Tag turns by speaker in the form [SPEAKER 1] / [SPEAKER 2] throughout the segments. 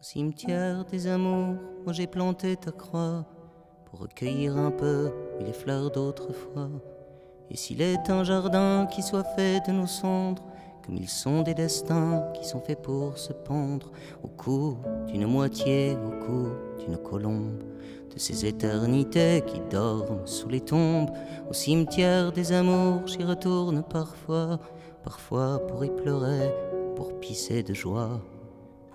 [SPEAKER 1] Au cimetière des amours, moi j'ai planté ta croix pour recueillir un peu les fleurs d'autrefois. Et s'il est un jardin qui soit fait de nos cendres, comme ils sont des destins qui sont faits pour se pendre au cou d'une moitié, au cou d'une colombe, de ces éternités qui dorment sous les tombes. Au cimetière des amours, j'y retourne parfois, parfois pour y pleurer, pour pisser de joie,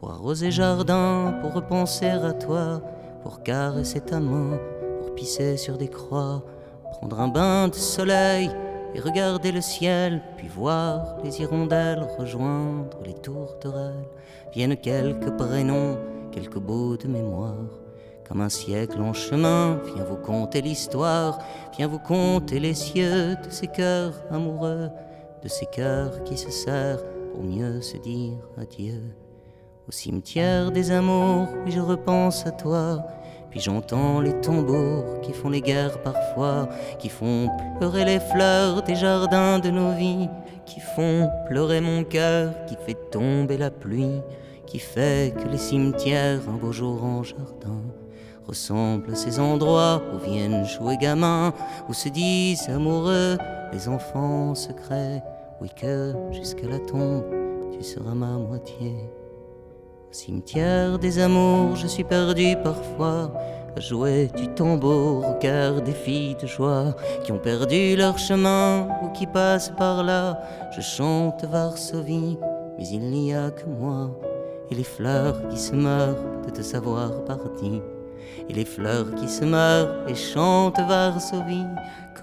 [SPEAKER 1] pour arroser jardin, pour repenser à toi, pour caresser ta main, pour pisser sur des croix, prendre un bain de soleil et regarder le ciel, puis voir les hirondelles rejoindre les tourterelles. Viennent quelques prénoms, quelques bouts de mémoire, comme un siècle en chemin, viens vous conter l'histoire, viens vous conter les cieux de ces cœurs amoureux, de ces cœurs qui se serrent pour mieux se dire adieu. Au cimetière des amours, oui je repense à toi, puis j'entends les tambours qui font les guerres parfois, qui font pleurer les fleurs des jardins de nos vies, qui font pleurer mon cœur, qui fait tomber la pluie, qui fait que les cimetières, un beau jour en jardin, ressemblent à ces endroits où viennent jouer gamins, où se disent amoureux les enfants secrets, oui que jusqu'à la tombe, tu seras ma moitié. Au cimetière des amours, je suis perdu parfois à jouer du tambour au cœur des filles de joie qui ont perdu leur chemin ou qui passent par là. Je chante Varsovie, mais il n'y a que moi et les fleurs qui se meurent de te savoir parti. Et les fleurs qui se meurent et chantent Varsovie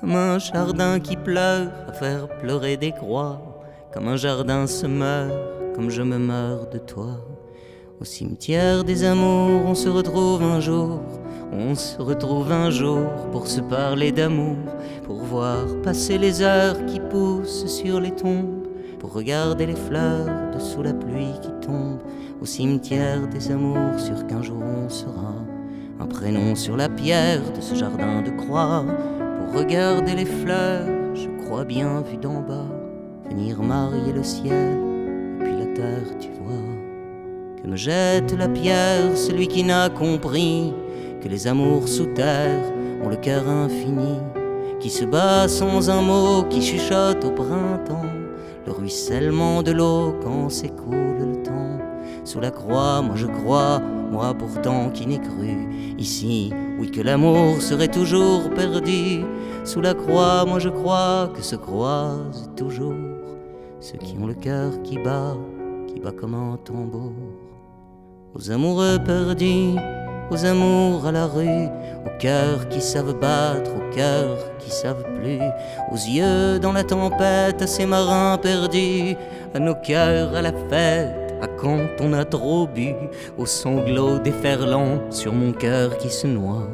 [SPEAKER 1] comme un jardin qui pleure à faire pleurer des croix, comme un jardin se meurt, comme je me meurs de toi. Au cimetière des amours, on se retrouve un jour, on se retrouve un jour pour se parler d'amour, pour voir passer les heures qui poussent sur les tombes, pour regarder les fleurs dessous la pluie qui tombe. Au cimetière des amours, sûr qu'un jour on sera un prénom sur la pierre de ce jardin de croix, pour regarder les fleurs, je crois bien vu d'en bas, venir marier le ciel et puis la terre, tu vois. Que me jette la pierre celui qui n'a compris que les amours sous terre ont le cœur infini, qui se bat sans un mot, qui chuchote au printemps le ruissellement de l'eau quand s'écoule le temps. Sous la croix, moi je crois, moi pourtant qui n'ai cru ici, oui que l'amour serait toujours perdu. Sous la croix, moi je crois que se croisent toujours ceux qui ont le cœur qui bat comme un tambour. Aux amoureux perdus, aux amours à la rue, aux cœurs qui savent battre, aux cœurs qui savent plus, aux yeux dans la tempête, à ces marins perdus, à nos cœurs à la fête, à quand on a trop bu, aux sanglots déferlants sur mon cœur qui se noie,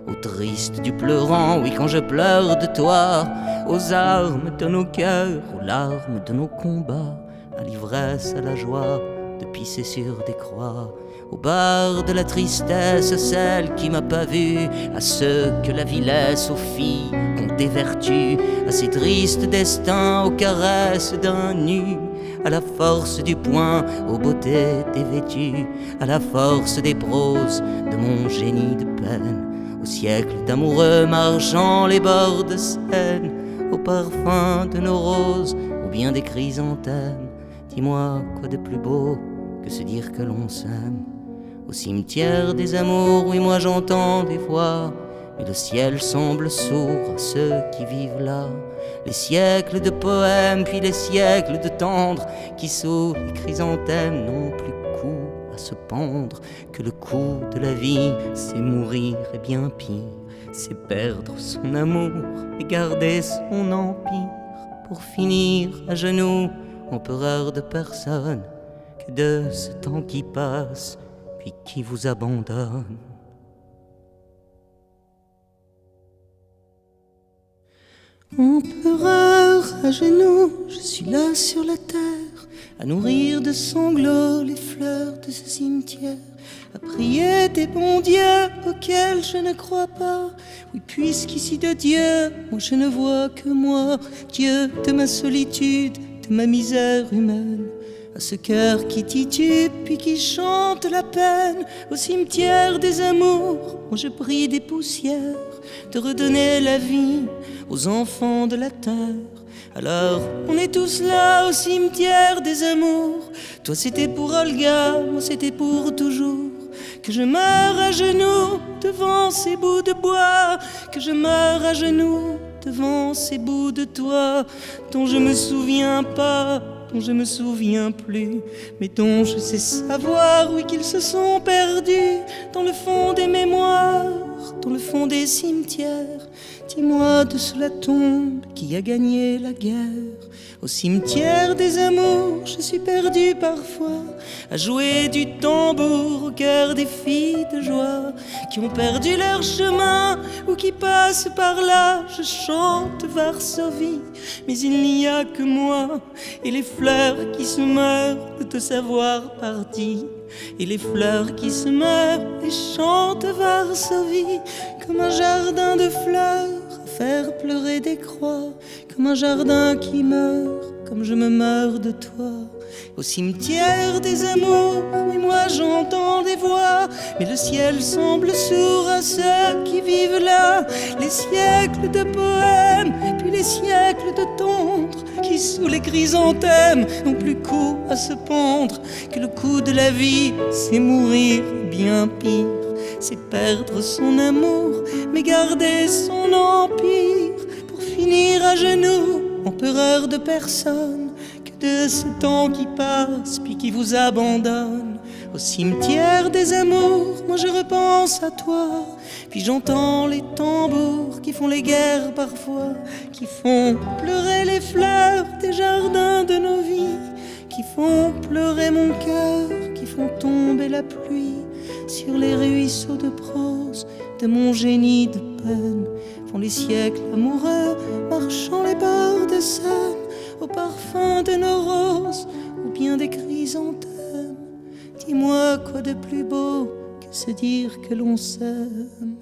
[SPEAKER 1] au triste du pleurant, oui quand je pleure de toi, aux armes de nos cœurs, aux larmes de nos combats, à l'ivresse, à la joie de pisser sur des croix, au bar de la tristesse, celle qui m'a pas vu, à ceux que la vie laisse aux filles qu'ont des vertus, à ces tristes destins, aux caresses d'un nu, à la force du poing, aux beautés dévêtues, à la force des proses de mon génie de peine, au siècle d'amoureux marchant les bords de Seine, au parfum de nos roses, ou bien des chrysanthèmes. Dis-moi quoi de plus beau que se dire que l'on s'aime. Au cimetière des amours, oui moi j'entends des voix, mais le ciel semble sourd à ceux qui vivent là. Les siècles de poèmes, puis les siècles de tendres, qui sous les chrysanthèmes n'ont plus coup à se pendre, que le coup de la vie, c'est mourir et bien pire, c'est perdre son amour et garder son empire, pour finir à genoux, empereur de personne, que de ce temps qui passe, puis qui vous abandonne. Empereur à genoux, je suis là sur la terre, à nourrir de sanglots les fleurs de ce cimetière, à prier des bons dieux auxquels je ne crois pas. Oui, puisqu'ici de Dieu, moi je ne vois que moi, Dieu de ma solitude, de ma misère humaine. à ce cœur qui titube puis qui chante la peine, au cimetière des amours où je prie des poussières de redonner la vie aux enfants de la terre. Alors on est tous là au cimetière des amours. Toi c'était pour Olga, moi c'était pour toujours. Que je meure à genoux devant ces bouts de bois, que je meure à genoux devant ces bouts de toi dont je me souviens pas, dont je me souviens plus, mais dont je sais savoir, oui, qu'ils se sont perdus dans le fond des mémoires, dans le fond des cimetières. Dis-moi de sous la tombe qui a gagné la guerre. Au cimetière des amours, je suis perdu parfois à jouer du tambour au cœur des filles de joie qui ont perdu leur chemin ou qui passent par là. Je chante Varsovie, mais il n'y a que moi et les fleurs qui se meurent de te savoir parti. Et les fleurs qui se meurent et chantent Varsovie comme un jardin de fleurs à faire pleurer des croix, comme un jardin qui meurt, comme je me meurs de toi. Au cimetière des amours, oui, moi j'entends des voix, mais le ciel semble sourd à ceux qui vivent là. Les siècles de poèmes, puis les siècles de tendre, qui sous les chrysanthèmes n'ont plus coup à se pendre. Que le coup de la vie, c'est mourir bien pire, c'est perdre son amour, mais garder son empire, pour finir à genoux, empereur de personne, que de ce temps qui passe puis qui vous abandonne. Au cimetière des amours, moi je repense à toi, puis j'entends les tambours qui font les guerres parfois, qui font pleurer les fleurs des jardins de nos vies, qui font pleurer mon cœur, qui font tomber la pluie sur les ruisseaux de prose de mon génie de peine. Font les siècles amoureux marchant les bords de Seine au parfum de nos roses ou bien des chrysanthèmes. Dis-moi quoi de plus beau que se dire que l'on s'aime.